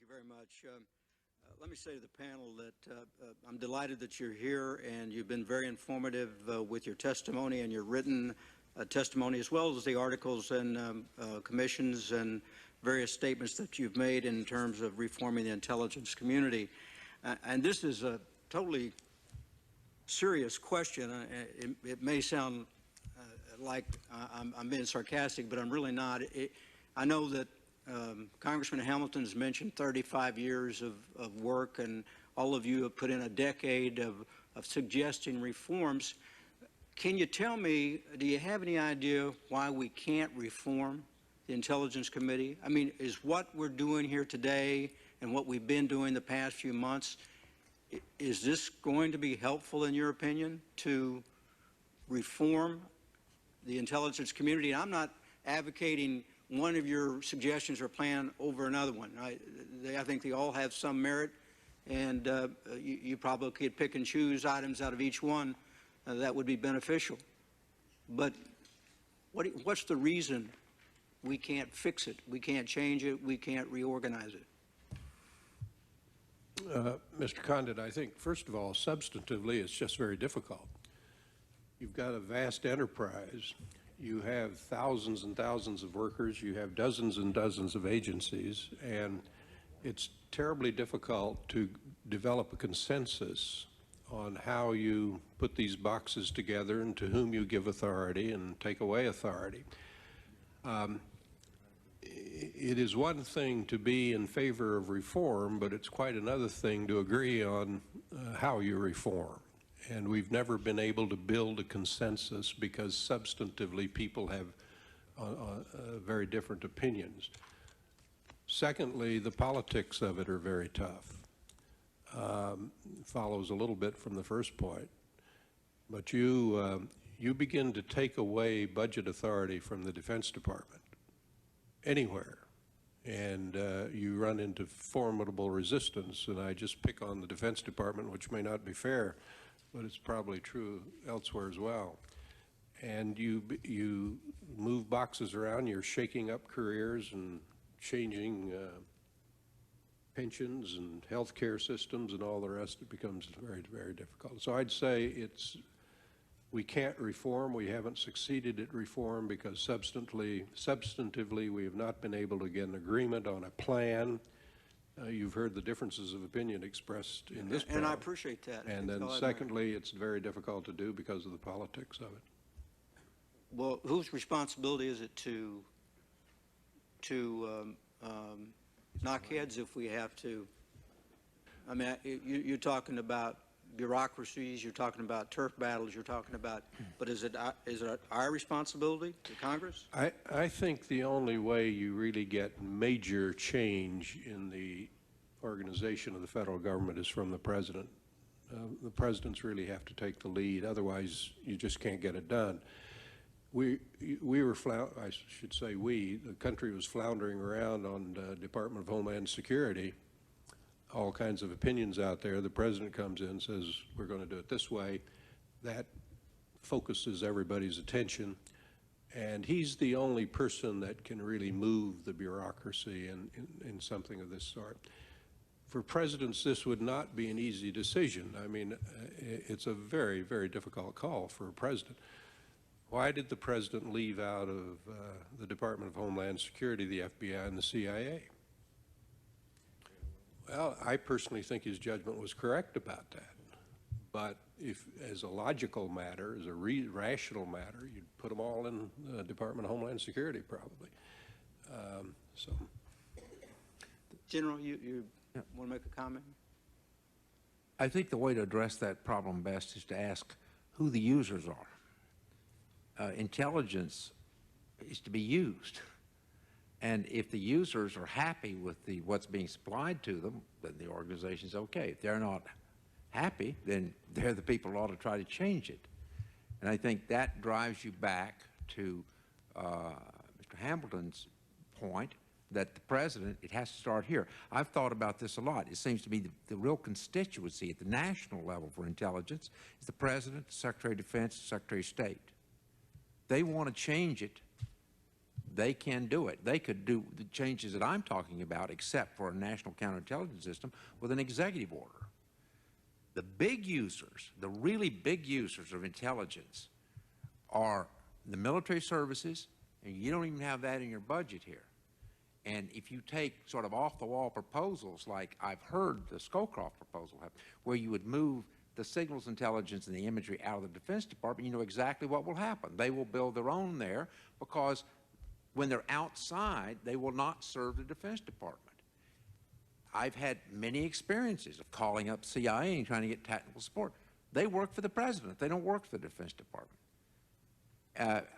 you very much. Let me say to the panel that I'm delighted that you're here, and you've been very informative with your testimony and your written testimony, as well as the articles and commissions and various statements that you've made in terms of reforming the intelligence community. And this is a totally serious question. It may sound like I'm being sarcastic, but I'm really not. I know that Congressman Hamilton's mentioned 35 years of work, and all of you have put in a decade of suggesting reforms. Can you tell me, do you have any idea why we can't reform the Intelligence Committee? I mean, is what we're doing here today and what we've been doing the past few months, is this going to be helpful, in your opinion, to reform the intelligence community? And I'm not advocating one of your suggestions or plan over another one. I think they all have some merit, and you probably could pick and choose items out of each one that would be beneficial. But what's the reason we can't fix it? We can't change it. We can't reorganize it. Mr. Condit, I think, first of all, substantively, it's just very difficult. You've got a vast enterprise. You have thousands and thousands of workers. You have dozens and dozens of agencies. And it's terribly difficult to develop a consensus on how you put these boxes together and to whom you give authority and take away authority. It is one thing to be in favor of reform, but it's quite another thing to agree on how you reform. And we've never been able to build a consensus because substantively people have very different opinions. Secondly, the politics of it are very tough. Follows a little bit from the first point. But you begin to take away budget authority from the Defense Department anywhere, and you run into formidable resistance. And I just pick on the Defense Department, which may not be fair, but it's probably true elsewhere as well. And you move boxes around, you're shaking up careers and changing pensions and health care systems and all the rest. It becomes very, very difficult. So I'd say we can't reform. We haven't succeeded at reform because substantively we have not been able to get an agreement on a plan. You've heard the differences of opinion expressed in this panel. And I appreciate that. And then secondly, it's very difficult to do because of the politics of it. Well, whose responsibility is it to knock heads if we have to? I mean, you're talking about bureaucracies, you're talking about turf battles, you're talking about, but is it our responsibility, the Congress? I think the only way you really get major change in the organization of the federal government is from the president. The presidents really have to take the lead, otherwise you just can't get it done. The country was floundering around on Department of Homeland Security. All kinds of opinions out there. The president comes in and says, we're going to do it this way. That focuses everybody's attention. And he's the only person that can really move the bureaucracy in something of this sort. For presidents, this would not be an easy decision. I mean, it's a very, very difficult call for a president. Why did the president leave out of the Department of Homeland Security, the FBI, and the CIA? Well, I personally think his judgment was correct about that. But if, as a logical matter, as a rational matter, you'd put them all in the Department of Homeland Security, probably. General, you want to make a comment? I think the way to address that problem best is to ask who the users are. Intelligence is to be used. And if the users are happy with what's being supplied to them, then the organization's okay. If they're not happy, then they're the people who ought to try to change it. And I think that drives you back to Mr. Hamilton's point that the president, it has to start here. I've thought about this a lot. It seems to me the real constituency at the national level for intelligence is the president, the Secretary of Defense, the Secretary of State. They want to change it. they can do it. They could do the changes that I'm talking about, except for a national counterintelligence system with an executive order. The big users, the really big users of intelligence, are the military services, and you don't even have that in your budget here. And if you take sort of off-the-wall proposals like I've heard the Scowcroft proposal have, where you would move the signals intelligence and the imagery out of the Defense Department, you know exactly what will happen. They will build their own there because when they're outside, they will not serve the Defense Department. I've had many experiences of calling up CIA and trying to get technical support. They work for the President. They don't work for the Defense Department.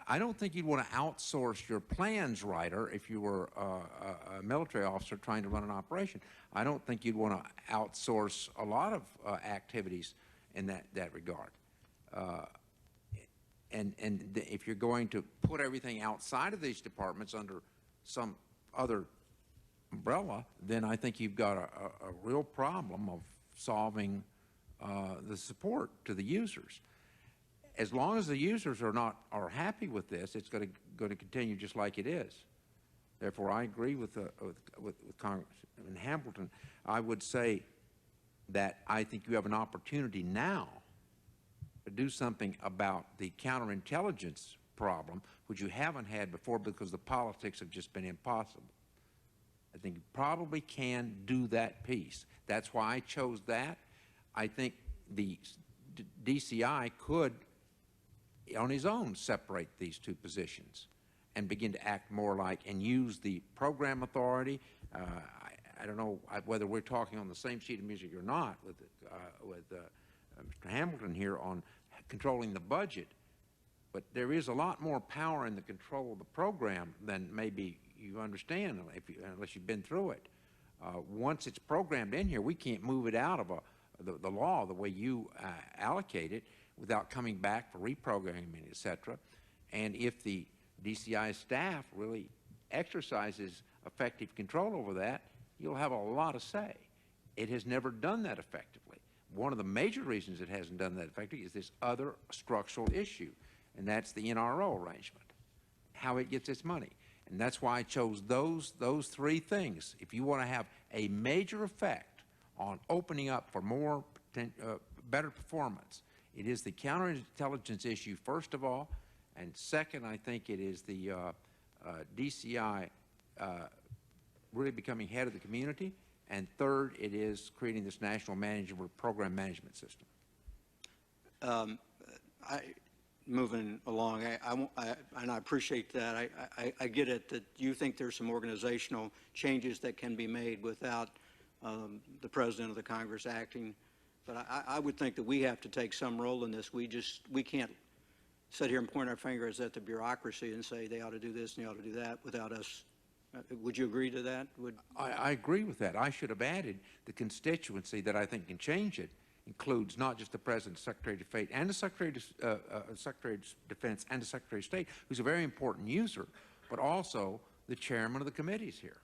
I don't think you'd want to outsource your plans writer if you were a military officer trying to run an operation. I don't think you'd want to outsource a lot of activities in that regard. If you're going to put everything outside of these departments under some other umbrella, then I think you've got a real problem of solving the support to the users. As long as the users are happy with this, it's going to continue just like it is. Therefore, I agree with Congressman Hamilton. I would say that I think you have an opportunity now to do something about the counterintelligence problem, which you haven't had before because the politics have just been impossible. I think you probably can do that piece. That's why I chose that. I think the DCI could, on his own, separate these two positions and begin to act more like and use the program authority. I don't know whether we're talking on the same sheet of music or not with Mr. Hamilton here on controlling the budget, but there is a lot more power in the control of the program than maybe you understand unless you've been through it. Once it's programmed in here, we can't move it out of the law the way you allocate it without coming back for reprogramming, et cetera. And if the DCI staff really exercises effective control over that, you'll have a lot of say. It has never done that effectively. One of the major reasons it hasn't done that effectively is this other structural issue, and that's the NRO arrangement, how it gets its money. And that's why I chose those three things. If you want to have a major effect on opening up for more better performance, it is the counterintelligence issue, first of all, and second, I think it is the DCI really becoming head of the community, and third, it is creating this national program management system. Moving along, and I appreciate that. I get it that you think there's some organizational changes that can be made without the President of the Congress acting. But I would think that we have to take some role in this. We can't sit here and point our fingers at the bureaucracy and say they ought to do this and they ought to do that without us. Would you agree to that? I agree with that. I should have added the constituency that I think can change it includes not just the President, Secretary of State, and the Secretary of Defense and the Secretary of State, who's a very important user, but also the chairman of the committees here.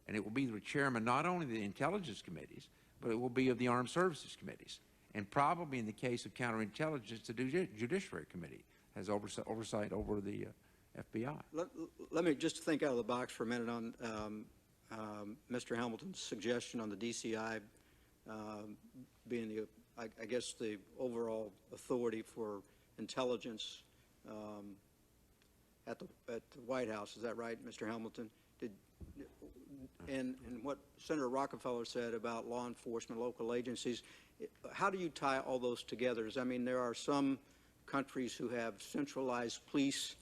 And it will be the chairman not only of the intelligence committees, but it will be of the armed services committees. And probably in the case of counterintelligence, the Judiciary Committee has oversight over the FBI. Let me just think out of the box for a minute on Mr. Hamilton's suggestion on the DCI being the, I guess, the overall authority for intelligence at the White House. Is that right, Mr. Hamilton? And what Senator Rockefeller said about law enforcement, local agencies, how do you tie all those together? I mean, there are some countries who have centralized police,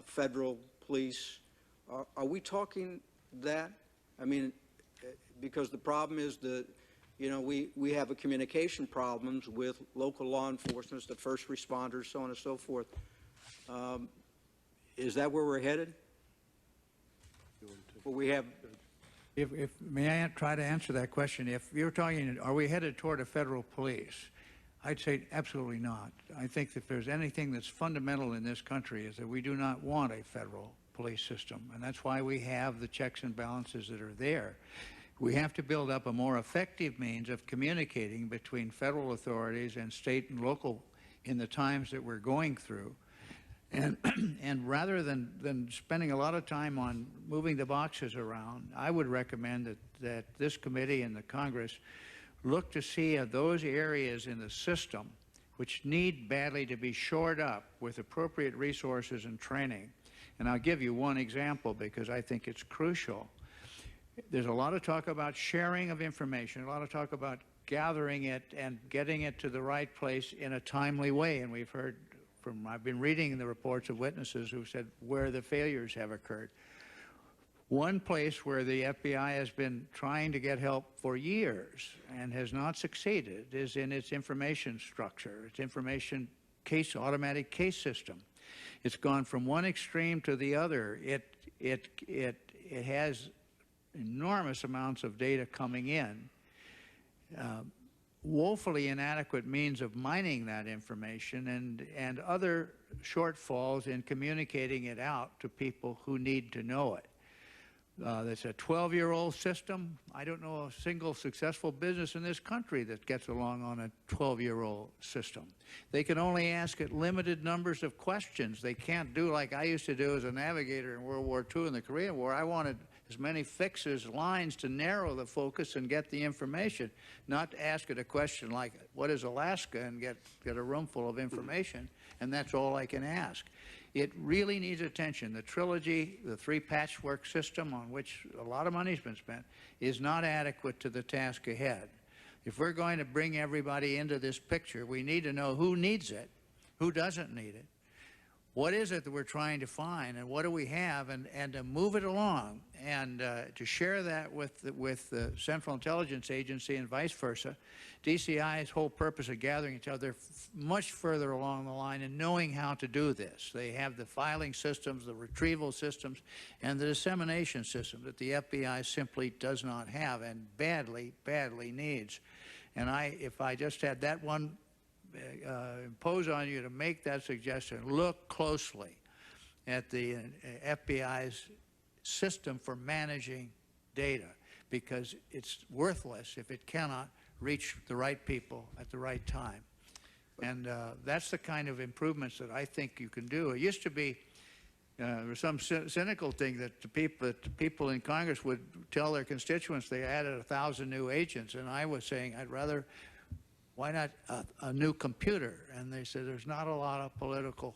federal police. Are we talking that? I mean, because the problem is we have a communication problems with local law enforcement, the first responders, so on and so forth. Is that where we're headed? Well, we have. May I try to answer that question? If you're talking, are we headed toward a federal police? I'd say absolutely not. I think if there's anything that's fundamental in this country is that we do not want a federal police system, and that's why we have the checks and balances that are there. We have to build up a more effective means of communicating between federal authorities and state and local in the times that we're going through. And, and rather than spending a lot of time on moving the boxes around, I would recommend that this committee and the Congress look to see those areas in the system which need badly to be shored up with appropriate resources and training. And I'll give you one example because I think it's crucial. There's a lot of talk about sharing of information, a lot of talk about gathering it and getting it to the right place in a timely way. And we've heard I've been reading the reports of witnesses who said where the failures have occurred. One place where the FBI has been trying to get help for years and has not succeeded is in its information structure, its information automatic case system. It's gone from one extreme to the other. It has enormous amounts of data coming in. Woefully inadequate means of mining that information and other shortfalls in communicating it out to people who need to know it. That's a 12-year-old system. I don't know a single successful business in this country that gets along on a 12-year-old system. They can only ask it limited numbers of questions. They can't do like I used to do as a navigator in World War II and the Korean War. I wanted as many fixes, lines to narrow the focus and get the information, not to ask it a question like, what is Alaska, and get a room full of information, and that's all I can ask. It really needs attention. The trilogy, the three patchwork system on which a lot of money's been spent, is not adequate to the task ahead. If we're going to bring everybody into this picture, we need to know who needs it, who doesn't need it, what is it that we're trying to find, and what do we have, and to move it along, and to share that with the Central Intelligence Agency and vice versa. DCI's whole purpose of gathering each other much further along the line and knowing how to do this. They have the filing systems, the retrieval systems, and the dissemination system that the FBI simply does not have and badly, badly needs. And if I just had that one impose on you to make that suggestion, look closely at the FBI's system for managing data, because it's worthless if it cannot reach the right people at the right time. And that's the kind of improvements that I think you can do. It used to be there was some cynical thing that the people in Congress would tell their constituents they added 1,000 new agents, and I was saying I'd rather, why not a new computer? And they said there's not a lot of political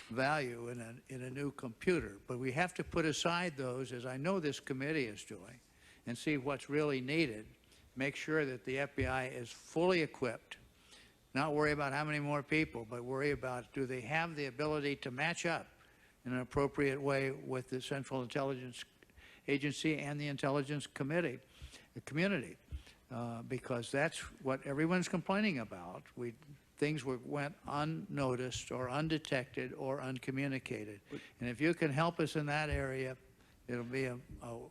value in a new computer. But we have to put aside those, as I know this committee is doing, and see what's really needed. Make sure that the FBI is fully equipped. Not worry about how many more people, but worry about, do they have the ability to match up in an appropriate way with the Central Intelligence Agency and the Intelligence Committee, the community. Because that's what everyone's complaining about. Things went unnoticed or undetected or uncommunicated. And if you can help us in that area, it'll be a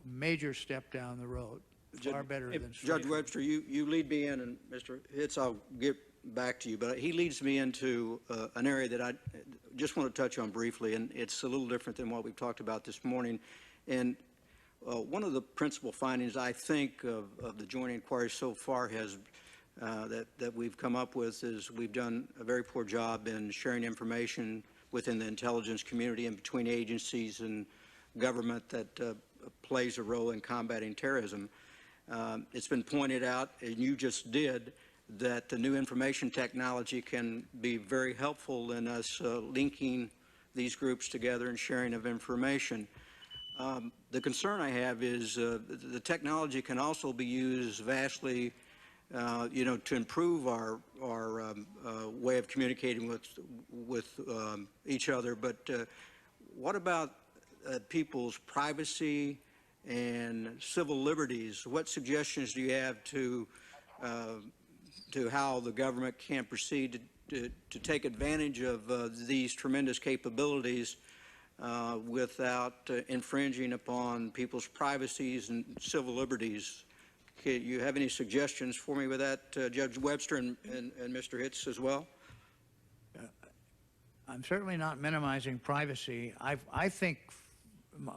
major step down the road, far better than Judge Webster, you lead me in, and Mr. Hitz, I'll get back to you, but he leads me into an area that I just want to touch on briefly, and it's a little different than what we've talked about this morning. And one of the principal findings, I think, of the joint inquiry so far has that we've come up with is we've done a very poor job in sharing information within the intelligence community and between agencies and government that plays a role in combating terrorism. It's been pointed out, and you just did, that the new information technology can be very helpful in us linking these groups together and sharing of information. The concern I have is the technology can also be used vastly, to improve our way of communicating with each other. But what about people's privacy and civil liberties? What suggestions do you have to how the government can proceed to take advantage of these tremendous capabilities without infringing upon people's privacies and civil liberties? Okay, you have any suggestions for me with that, Judge Webster and Mr. Hitz as well? I'm certainly not minimizing privacy. I think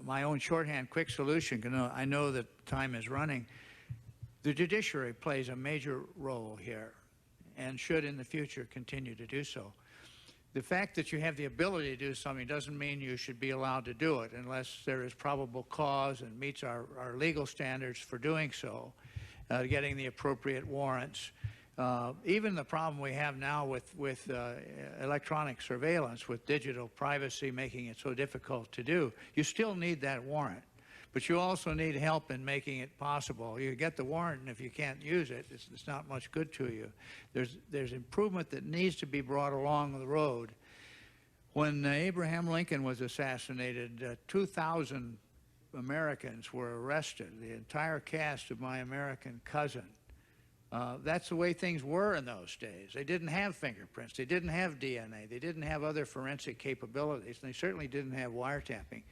my own shorthand quick solution, I know that time is running, the judiciary plays a major role here and should in the future continue to do so. The fact that you have the ability to do something doesn't mean you should be allowed to do it unless there is probable cause and meets our legal standards for doing so, getting the appropriate warrants. Even the problem we have now with electronic surveillance, with digital privacy making it so difficult to do, you still need that warrant. But you also need help in making it possible. You get the warrant, and if you can't use it, it's not much good to you. There's improvement that needs to be brought along the road. When Abraham Lincoln was assassinated, 2,000 Americans were arrested, the entire cast of My American Cousin. That's the way things were in those days. They didn't have fingerprints. They didn't have DNA. They didn't have other forensic capabilities. And they certainly didn't have wiretapping.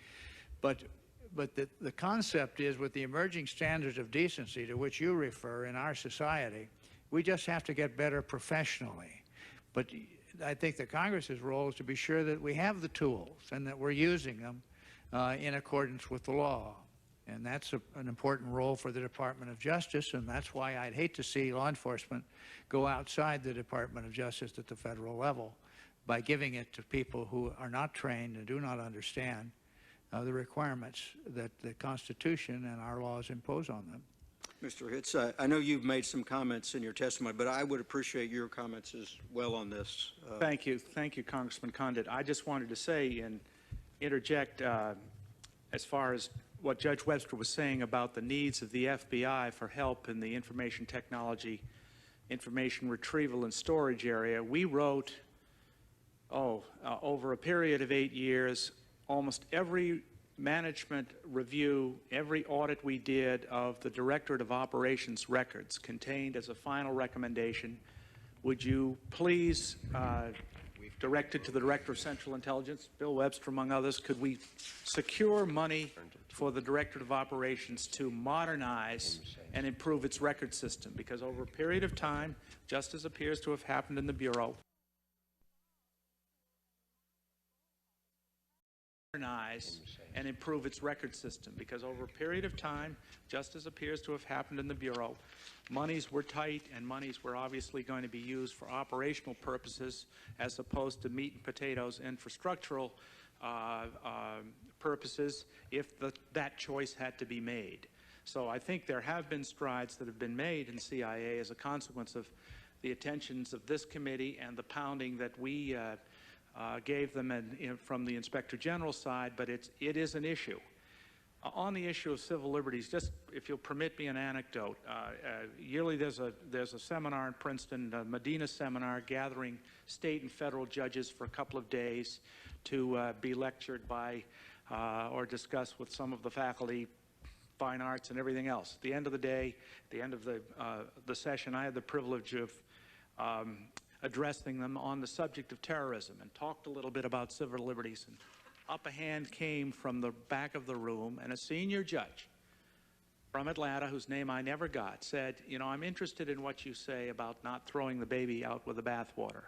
But the concept is, with the emerging standards of decency to which you refer in our society, we just have to get better professionally. But I think the Congress's role is to be sure that we have the tools and that we're using them in accordance with the law. And that's an important role for the Department of Justice, and that's why I'd hate to see law enforcement go outside the Department of Justice at the federal level by giving it to people who are not trained and do not understand the requirements that the Constitution and our laws impose on them. Mr. Hitz, I know you've made some comments in your testimony, but I would appreciate your comments as well on this. Thank you, Congressman Condit. I just wanted to say and interject as far as what Judge Webster was saying about the needs of the FBI for help in the information technology, information retrieval and storage area. We wrote, over a period of 8 years, almost every management review, every audit we did of the Directorate of Operations records contained as a final recommendation. Would you please direct it to the Director of Central Intelligence, Bill Webster, among others, could we secure money for the Directorate of Operations to modernize and improve its record system? Because over a period of time, just as appears to have happened in the Bureau, and improve its record system, because over a period of time, just as appears to have happened in the Bureau, monies were tight and monies were obviously going to be used for operational purposes as opposed to meat and potatoes infrastructural purposes if that choice had to be made. So I think there have been strides that have been made in CIA as a consequence of the attentions of this committee and the pounding that we gave them from the Inspector General's side, but it is an issue. On the issue of civil liberties, just if you'll permit me an anecdote, yearly there's a seminar in Princeton, a Medina seminar, gathering state and federal judges for a couple of days to be lectured by or discuss with some of the faculty, fine arts and everything else. At the end of the day, at the end of the session, I had the privilege of addressing them on the subject of terrorism and talked a little bit about civil liberties. And up a hand came from the back of the room, and a senior judge from Atlanta, whose name I never got, said, you know, I'm interested in what you say about not throwing the baby out with the bathwater.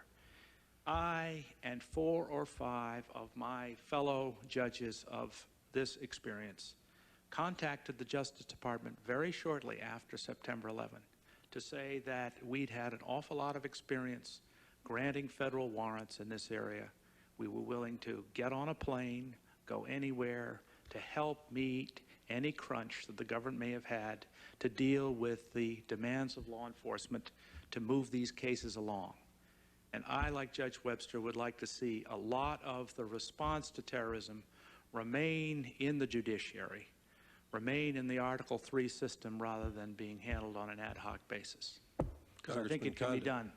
I and 4 or 5 of my fellow judges of this experience contacted the Justice Department very shortly after September 11 to say that we'd had an awful lot of experience granting federal warrants in this area. We were willing to get on a plane, go anywhere to help meet any crunch that the government may have had to deal with the demands of law enforcement to move these cases along. And I, like Judge Webster, would like to see a lot of the response to terrorism remain in the judiciary, remain in the Article III system rather than being handled on an ad hoc basis. Because I think it can be done.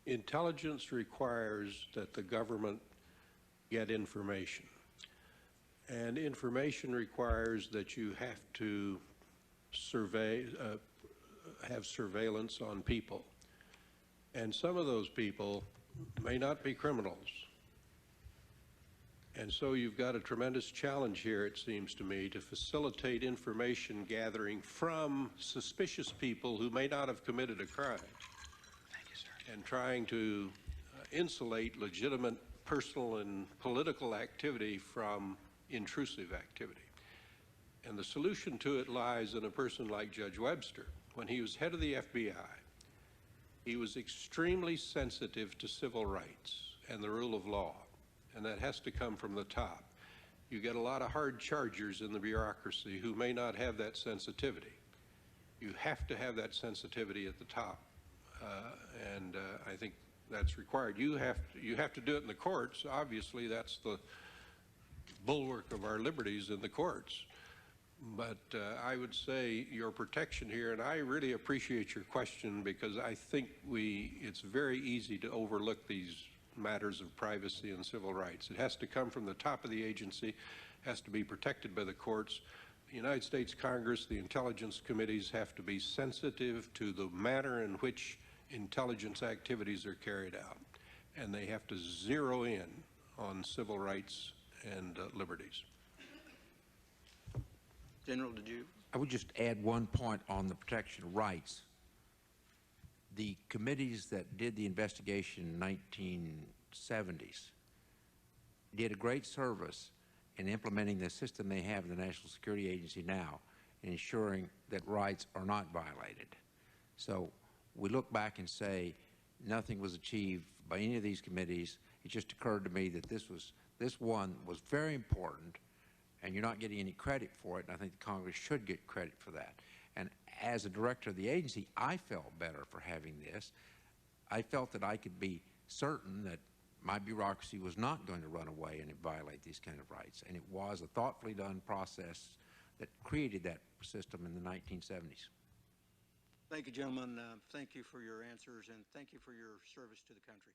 Intelligence requires that the government get information. And information requires that you have to have surveillance on people. And some of those people may not be criminals. And so you've got a tremendous challenge here, it seems to me, to facilitate information gathering from suspicious people who may not have committed a crime. Thank you, sir. And trying to insulate legitimate personal and political activity from intrusive activity. And the solution to it lies in a person like Judge Webster. When he was head of the FBI, He was extremely sensitive to civil rights and the rule of law, and that has to come from the top. You get a lot of hard chargers in the bureaucracy who may not have that sensitivity. You have to have that sensitivity at the top, and I think that's required. You have to do it in the courts. Obviously, that's the bulwark of our liberties in the courts. But I would say your protection here, and I really appreciate your question, because I think it's very easy to overlook these matters of privacy and civil rights. It has to come from the top of the agency, has to be protected by the courts. The United States Congress, the intelligence committees have to be sensitive to the manner in which intelligence activities are carried out, and they have to zero in on civil rights and liberties. General, did you? I would just add one point on the protection of rights. The committees that did the investigation in the 1970s did a great service in implementing the system they have in the National Security Agency now, and ensuring that rights are not violated. So we look back and say nothing was achieved by any of these committees. It just occurred to me that this one was very important, and you're not getting any credit for it, and I think the Congress should get credit for that. And as a director of the agency, I felt better for having this. I felt that I could be certain that my bureaucracy was not going to run away and violate these kind of rights. And it was a thoughtfully done process that created that system in the 1970s. Thank you, gentlemen. Thank you for your answers, and thank you for your service to the country.